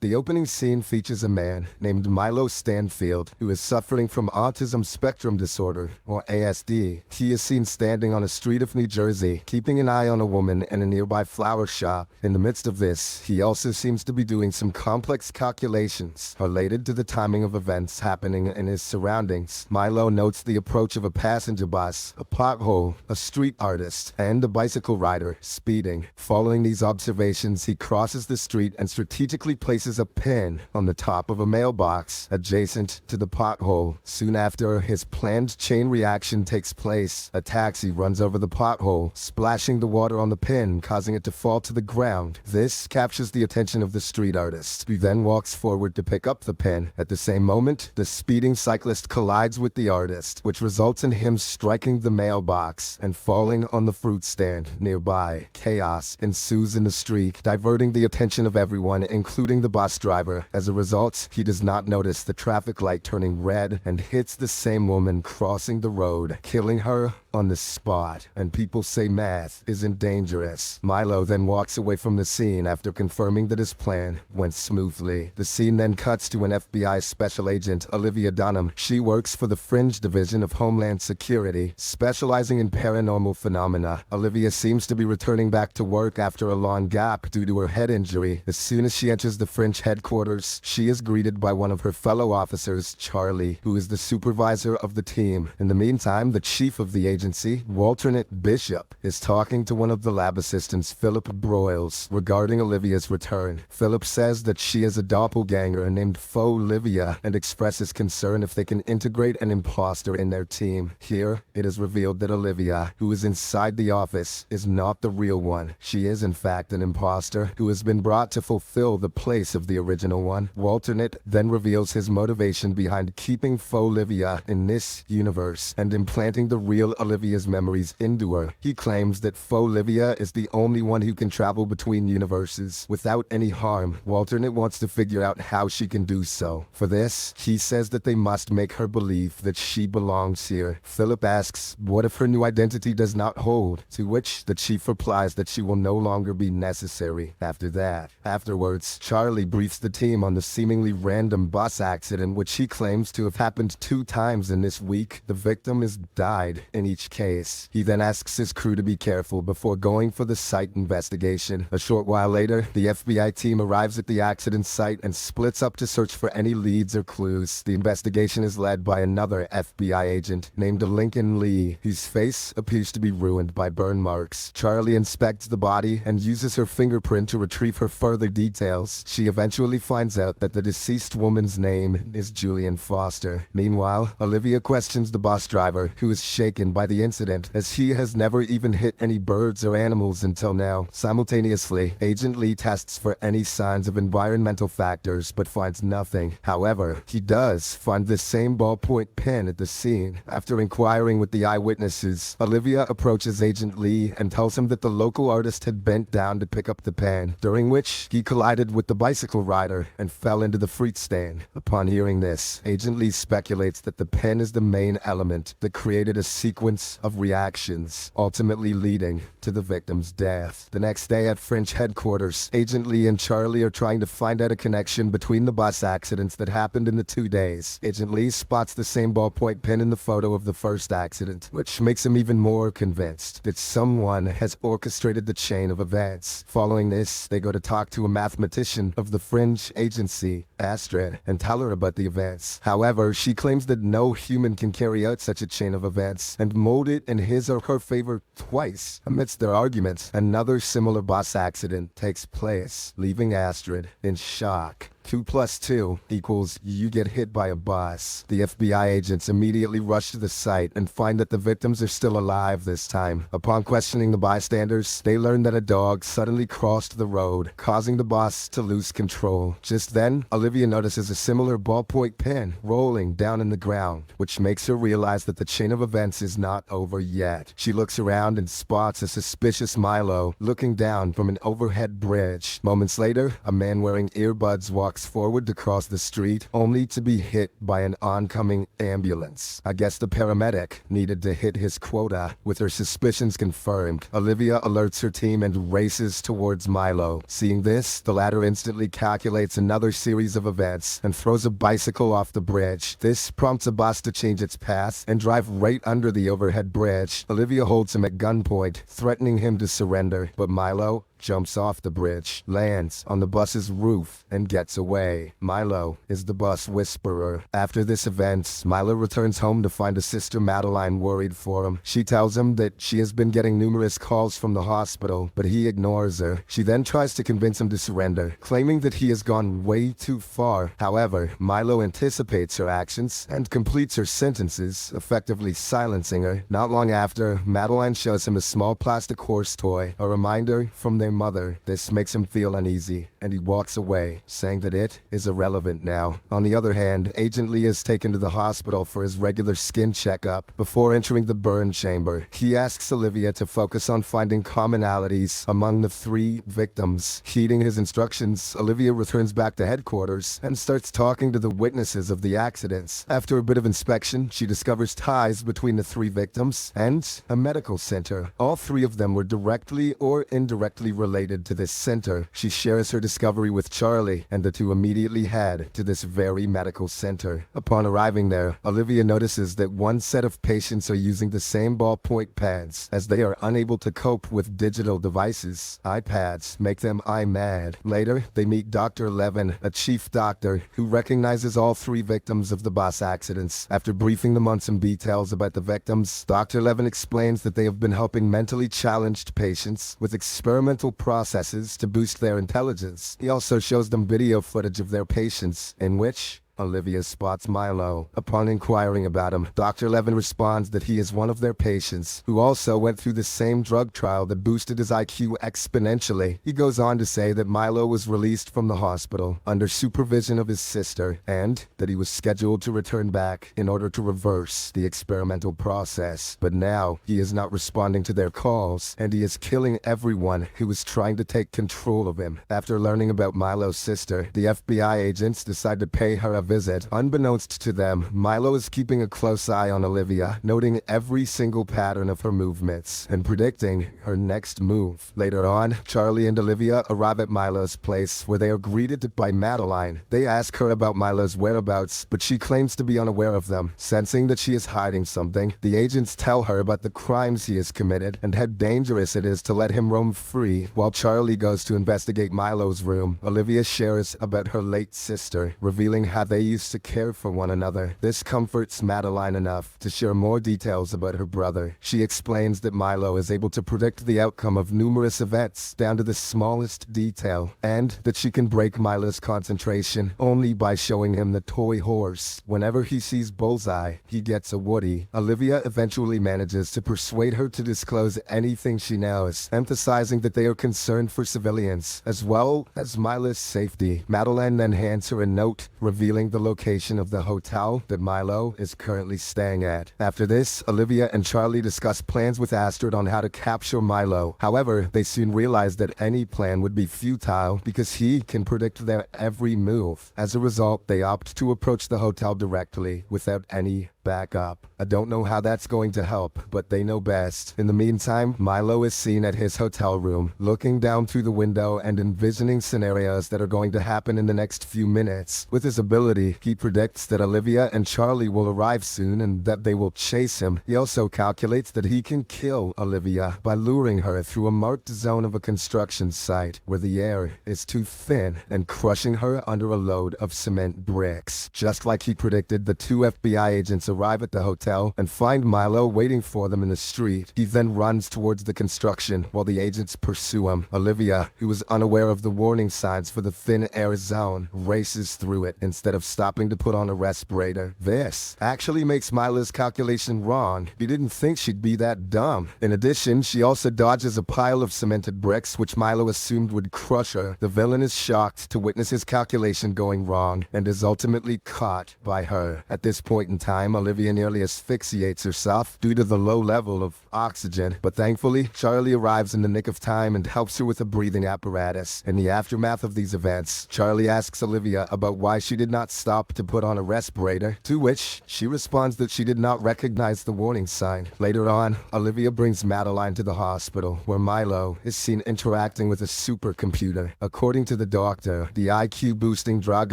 The opening scene features a man named Milo Stanfield who is suffering from autism spectrum disorder, or ASD. He is seen standing on a street of New Jersey, keeping an eye on a woman in a nearby flower shop. In the midst of this, he also seems to be doing some complex calculations related to the timing of events happening in his surroundings. Milo notes the approach of a passenger bus, a pothole, a street artist, and a bicycle rider speeding. Following these observations, he crosses the street and strategically places a pin on the top of a mailbox adjacent to the pothole. Soon after, his planned chain reaction takes place. A taxi runs over the pothole, splashing the water on the pin, causing it to fall to the ground. This captures the attention of the street artist, who then walks forward to pick up the pin. At the same moment, the speeding cyclist collides with the artist, which results in him striking the mailbox and falling on the fruit stand nearby. Chaos ensues in the street, diverting the attention of everyone, including the bus driver. As a result, he does not notice the traffic light turning red and hits the same woman crossing the road, killing her on the spot. And people say math isn't dangerous. Milo then walks away from the scene after confirming that his plan went smoothly. The scene then cuts to an FBI special agent, Olivia Dunham. She works for the Fringe division of Homeland Security, specializing in paranormal phenomena. Olivia seems to be returning back to work after a long gap due to her head injury. As soon as she enters the Fringe headquarters, she is greeted by one of her fellow officers, Charlie, who is the supervisor of the team. In the meantime, the chief of the agency, Walternate Bishop, is talking to one of the lab assistants, Philip Broyles, regarding Olivia's return. Philip says that she is a doppelganger named Faux-Livia and expresses concern if they can integrate an imposter in their team. Here, it is revealed that Olivia, who is inside the office, is not the real one. She is in fact an imposter who has been brought to fulfill the place of the original one. Walternate then reveals his motivation behind keeping Faux-Livia in this universe and implanting the real Olivia's memories into her. He claims that Faux-Livia is the only one who can travel between universes without any harm. Walternate wants to figure out how she can do so. For this, he says that they must make her believe that she belongs here. Philip asks, what if her new identity does not hold? To which the chief replies that she will no longer be necessary after that. Afterwards, Charlie briefs the team on the seemingly random bus accident which he claims to have happened 2 times in this week. The victim is died in each case. He then asks his crew to be careful before going for the site investigation. A short while later, the FBI team arrives at the accident site and splits up to search for any leads or clues. The investigation is led by another FBI agent named Lincoln Lee, whose face appears to be ruined by burn marks. Charlie inspects the body and uses her fingerprint to retrieve her further details. She eventually finds out that the deceased woman's name is Julian Foster. Meanwhile, Olivia questions the bus driver, who is shaken by the incident, as he has never even hit any birds or animals until now. Simultaneously, Agent Lee tests for any signs of environmental factors but finds nothing. However, he does find the same ballpoint pen at the scene. After inquiring with the eyewitnesses, Olivia approaches Agent Lee and tells him that the local artist had bent down to pick up the pen, during which he collided with the bicycle rider and fell into the fruit stand. Upon hearing this, Agent Lee speculates that the pen is the main element that created a sequence of reactions, ultimately leading to the victim's death. The next day at Fringe headquarters, Agent Lee and Charlie are trying to find out a connection between the bus accidents that happened in the 2 days. Agent Lee spots the same ballpoint pen in the photo of the first accident, which makes him even more convinced that someone has orchestrated the chain of events. Following this, they go to talk to a mathematician of the Fringe agency, Astrid, and tell her about the events. However, she claims that no human can carry out such a chain of events and mold it in his or her favor twice. Amidst their arguments, another similar bus accident takes place, leaving Astrid in shock. 2 + 2 = you get hit by a bus. The FBI agents immediately rush to the site and find that the victims are still alive this time. Upon questioning the bystanders, they learn that a dog suddenly crossed the road, causing the bus to lose control. Just then, Olivia notices a similar ballpoint pen rolling down in the ground, which makes her realize that the chain of events is not over yet. She looks around and spots a suspicious Milo looking down from an overhead bridge. Moments later, a man wearing earbuds walks walks forward to cross the street, only to be hit by an oncoming ambulance. I guess the paramedic needed to hit his quota. With her suspicions confirmed, Olivia alerts her team and races towards Milo. Seeing this, the latter instantly calculates another series of events and throws a bicycle off the bridge. This prompts a bus to change its path and drive right under the overhead bridge. Olivia holds him at gunpoint, threatening him to surrender, but Milo jumps off the bridge, lands on the bus's roof, and gets away. Milo is the bus whisperer. After this event, Milo returns home to find his sister Madeline worried for him. She tells him that she has been getting numerous calls from the hospital, but he ignores her. She then tries to convince him to surrender, claiming that he has gone way too far. However, Milo anticipates her actions and completes her sentences, effectively silencing her. Not long after, Madeline shows him a small plastic horse toy, a reminder from their mother. This makes him feel uneasy, and he walks away, saying that it is irrelevant now. On the other hand, Agent Lee is taken to the hospital for his regular skin checkup. Before entering the burn chamber, he asks Olivia to focus on finding commonalities among the 3 victims. Heeding his instructions, Olivia returns back to headquarters and starts talking to the witnesses of the accidents. After a bit of inspection, she discovers ties between the 3 victims and a medical center. All 3 of them were directly or indirectly related to this center. She shares her discovery with Charlie, and the two immediately head to this very medical center. Upon arriving there, Olivia notices that one set of patients are using the same ballpoint pens, as they are unable to cope with digital devices. iPads make them eye-mad. Later, they meet Dr. Levin, a chief doctor who recognizes all 3 victims of the bus accidents. After briefing them on some details about the victims, Dr. Levin explains that they have been helping mentally challenged patients with experimental processes to boost their intelligence. He also shows them video footage of their patients, in which Olivia spots Milo. Upon inquiring about him, Dr. Levin responds that he is one of their patients, who also went through the same drug trial that boosted his IQ exponentially. He goes on to say that Milo was released from the hospital under supervision of his sister, and that he was scheduled to return back in order to reverse the experimental process. But now, he is not responding to their calls, and he is killing everyone who is trying to take control of him. After learning about Milo's sister, the FBI agents decide to pay her a visit. Unbeknownst to them, Milo is keeping a close eye on Olivia, noting every single pattern of her movements and predicting her next move. Later on, Charlie and Olivia arrive at Milo's place, where they are greeted by Madeline. They ask her about Milo's whereabouts, but she claims to be unaware of them. Sensing that she is hiding something, the agents tell her about the crimes he has committed and how dangerous it is to let him roam free. While Charlie goes to investigate Milo's room, Olivia shares about her late sister, revealing how they used to care for one another. This comforts Madeline enough to share more details about her brother. She explains that Milo is able to predict the outcome of numerous events down to the smallest detail, and that she can break Milo's concentration only by showing him the toy horse. Whenever he sees Bullseye, he gets a Woody. Olivia eventually manages to persuade her to disclose anything she knows, emphasizing that they are concerned for civilians, as well as Milo's safety. Madeline then hands her a note revealing the location of the hotel that Milo is currently staying at. After this, Olivia and Charlie discuss plans with Astrid on how to capture Milo. However, they soon realize that any plan would be futile because he can predict their every move. As a result, they opt to approach the hotel directly without any backup. I don't know how that's going to help, but they know best. In the meantime, Milo is seen at his hotel room, looking down through the window and envisioning scenarios that are going to happen in the next few minutes. With his ability, he predicts that Olivia and Charlie will arrive soon and that they will chase him. He also calculates that he can kill Olivia by luring her through a marked zone of a construction site where the air is too thin and crushing her under a load of cement bricks. Just like he predicted, the 2 FBI agents arrive at the hotel and find Milo waiting for them in the street. He then runs towards the construction while the agents pursue him. Olivia, who is unaware of the warning signs for the thin air zone, races through it instead of stopping to put on a respirator. This actually makes Milo's calculation wrong. He didn't think she'd be that dumb. In addition, she also dodges a pile of cemented bricks which Milo assumed would crush her. The villain is shocked to witness his calculation going wrong and is ultimately caught by her. At this point in time, Olivia nearly asphyxiates herself due to the low level of oxygen, but thankfully, Charlie arrives in the nick of time and helps her with a breathing apparatus. In the aftermath of these events, Charlie asks Olivia about why she did not stop to put on a respirator, to which she responds that she did not recognize the warning sign. Later on, Olivia brings Madeline to the hospital, where Milo is seen interacting with a supercomputer. According to the doctor, the IQ-boosting drug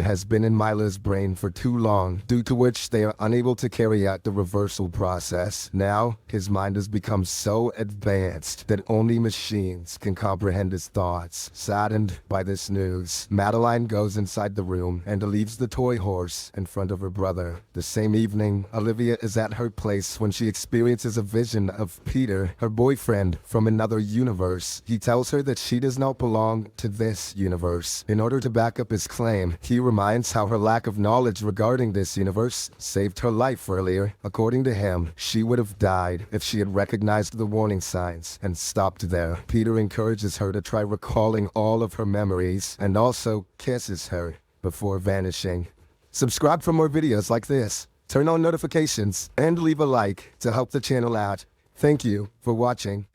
has been in Milo's brain for too long, due to which they are unable to carry out the reversal process. Now, his mind has become so advanced that only machines can comprehend his thoughts. Saddened by this news, Madeline goes inside the room and leaves the toy horse in front of her brother. The same evening, Olivia is at her place when she experiences a vision of Peter, her boyfriend from another universe. He tells her that she does not belong to this universe. In order to back up his claim, he reminds how her lack of knowledge regarding this universe saved her life earlier. According to him, she would have died if she had recognized the warning signs and stopped there. Peter encourages her to try recalling all of her memories and also kisses her before vanishing. Subscribe for more videos like this, turn on notifications, and leave a like to help the channel out. Thank you for watching.